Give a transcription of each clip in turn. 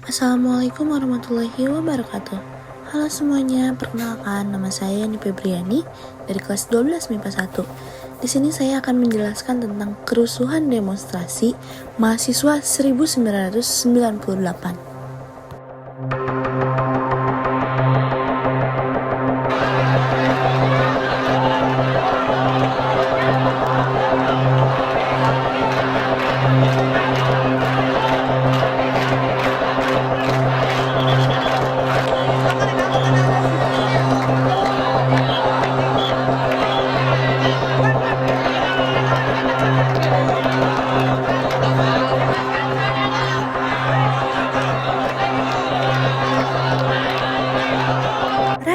Assalamualaikum warahmatullahi wabarakatuh. Halo semuanya, perkenalkan nama saya Yani Febriani dari kelas 12 MIPA 1. Di sini saya akan menjelaskan tentang kerusuhan demonstrasi mahasiswa 1998.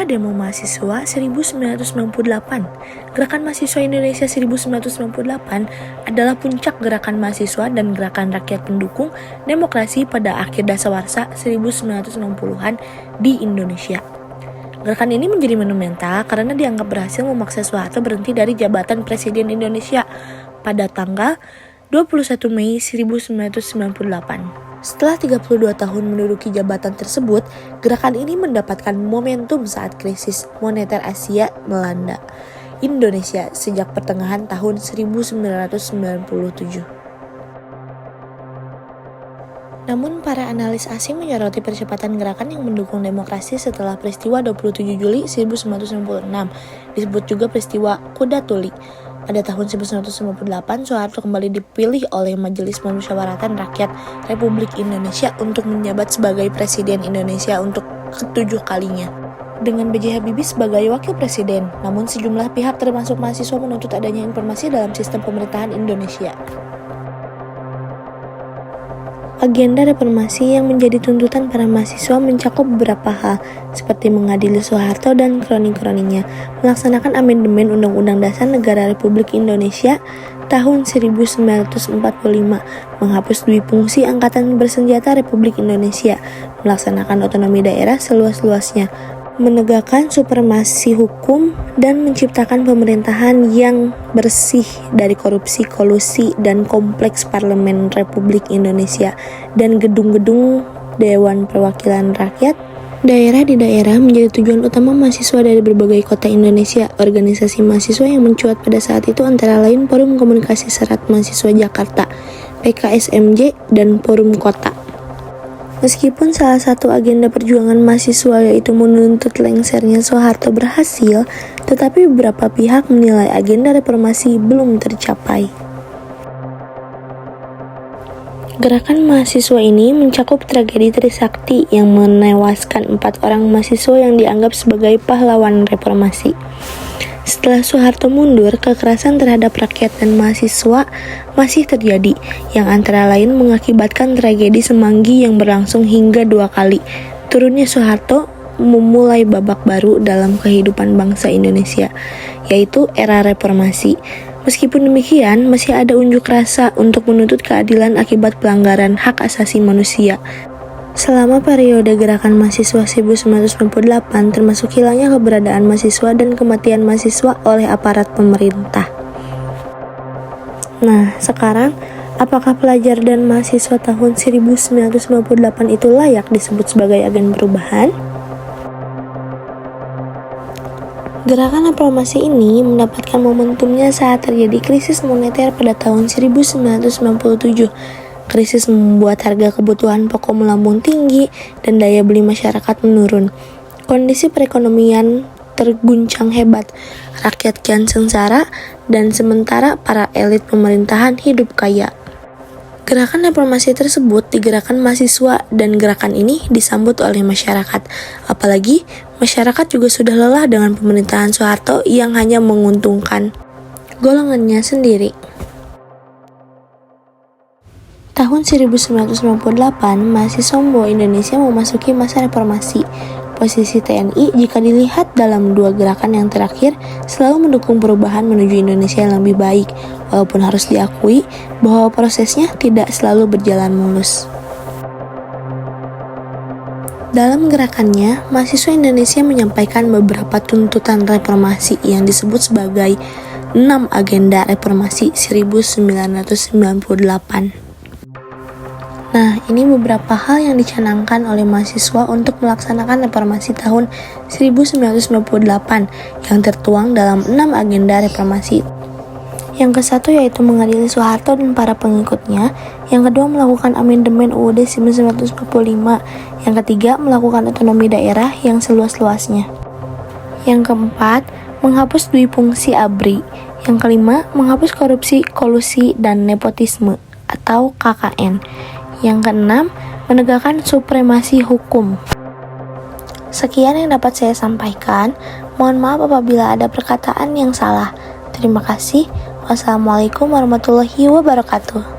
Demo mahasiswa 1998. Gerakan Mahasiswa Indonesia 1998 adalah puncak gerakan mahasiswa dan gerakan rakyat pendukung demokrasi pada akhir dasawarsa 1960-an di Indonesia. Gerakan ini menjadi monumental karena dianggap berhasil memaksa Soeharto berhenti dari jabatan Presiden Indonesia pada tanggal 21 Mei 1998. Setelah 32 tahun menduduki jabatan tersebut, gerakan ini mendapatkan momentum saat krisis moneter Asia melanda Indonesia sejak pertengahan tahun 1997. Namun, para analis asing menyoroti percepatan gerakan yang mendukung demokrasi setelah peristiwa 27 Juli 1996, disebut juga peristiwa Kuda Tuli. Pada tahun 1998, Soeharto kembali dipilih oleh Majelis Pemusyawaratan Rakyat Republik Indonesia untuk menjabat sebagai Presiden Indonesia untuk ke-7 kalinya. Dengan B.J. Habibie sebagai Wakil Presiden, namun sejumlah pihak termasuk mahasiswa menuntut adanya informasi dalam sistem pemerintahan Indonesia. Agenda reformasi yang menjadi tuntutan para mahasiswa mencakup beberapa hal, seperti mengadili Soeharto dan kroni-kroninya, melaksanakan amandemen Undang-Undang Dasar Negara Republik Indonesia tahun 1945, menghapus duifungsi Angkatan Bersenjata Republik Indonesia, melaksanakan otonomi daerah seluas-luasnya, menegakkan supremasi hukum, dan menciptakan pemerintahan yang bersih dari korupsi, kolusi, dan kompleks parlemen Republik Indonesia dan gedung-gedung Dewan Perwakilan Rakyat daerah di daerah menjadi tujuan utama mahasiswa dari berbagai kota Indonesia. Organisasi mahasiswa yang mencuat pada saat itu antara lain Forum Komunikasi Serat Mahasiswa Jakarta, PKSMJ, dan Forum Kota. Meskipun salah satu agenda perjuangan mahasiswa yaitu menuntut lengsernya Soeharto berhasil, tetapi beberapa pihak menilai agenda reformasi belum tercapai. Gerakan mahasiswa ini mencakup tragedi Trisakti yang menewaskan 4 orang mahasiswa yang dianggap sebagai pahlawan reformasi. Setelah Soeharto mundur, kekerasan terhadap rakyat dan mahasiswa masih terjadi, yang antara lain mengakibatkan tragedi Semanggi yang berlangsung hingga 2 kali. Turunnya Soeharto memulai babak baru dalam kehidupan bangsa Indonesia, yaitu era reformasi. Meskipun demikian, masih ada unjuk rasa untuk menuntut keadilan akibat pelanggaran hak asasi manusia. Selama periode gerakan mahasiswa 1998, termasuk hilangnya keberadaan mahasiswa dan kematian mahasiswa oleh aparat pemerintah. Nah, sekarang, apakah pelajar dan mahasiswa tahun 1998 itu layak disebut sebagai agen perubahan? Gerakan reformasi ini mendapatkan momentumnya saat terjadi krisis moneter pada tahun 1997. Krisis membuat harga kebutuhan pokok melambung tinggi dan daya beli masyarakat menurun. Kondisi perekonomian terguncang hebat, rakyat kian sengsara, dan sementara para elit pemerintahan hidup kaya. Gerakan reformasi tersebut digerakkan mahasiswa dan gerakan ini disambut oleh masyarakat. Apalagi, masyarakat juga sudah lelah dengan pemerintahan Soeharto yang hanya menguntungkan golongannya sendiri. Tahun 1998, mahasiswa membawa Indonesia memasuki masa reformasi. Posisi TNI jika dilihat dalam 2 gerakan yang terakhir selalu mendukung perubahan menuju Indonesia yang lebih baik, walaupun harus diakui bahwa prosesnya tidak selalu berjalan mulus. Dalam gerakannya, mahasiswa Indonesia menyampaikan beberapa tuntutan reformasi yang disebut sebagai 6 agenda reformasi 1998. Nah, ini beberapa hal yang dicanangkan oleh mahasiswa untuk melaksanakan reformasi tahun 1998 yang tertuang dalam 6 agenda reformasi. Yang ke-1 yaitu mengadili Soeharto dan para pengikutnya. Yang kedua, melakukan amandemen UUD 1945. Yang ketiga, melakukan otonomi daerah yang seluas-luasnya. Yang keempat, menghapus duifungsi ABRI. Yang kelima, menghapus korupsi, kolusi, dan nepotisme atau KKN. Yang keenam, menegakkan supremasi hukum. Sekian yang dapat saya sampaikan. Mohon maaf apabila ada perkataan yang salah. Terima kasih. Wassalamualaikum warahmatullahi wabarakatuh.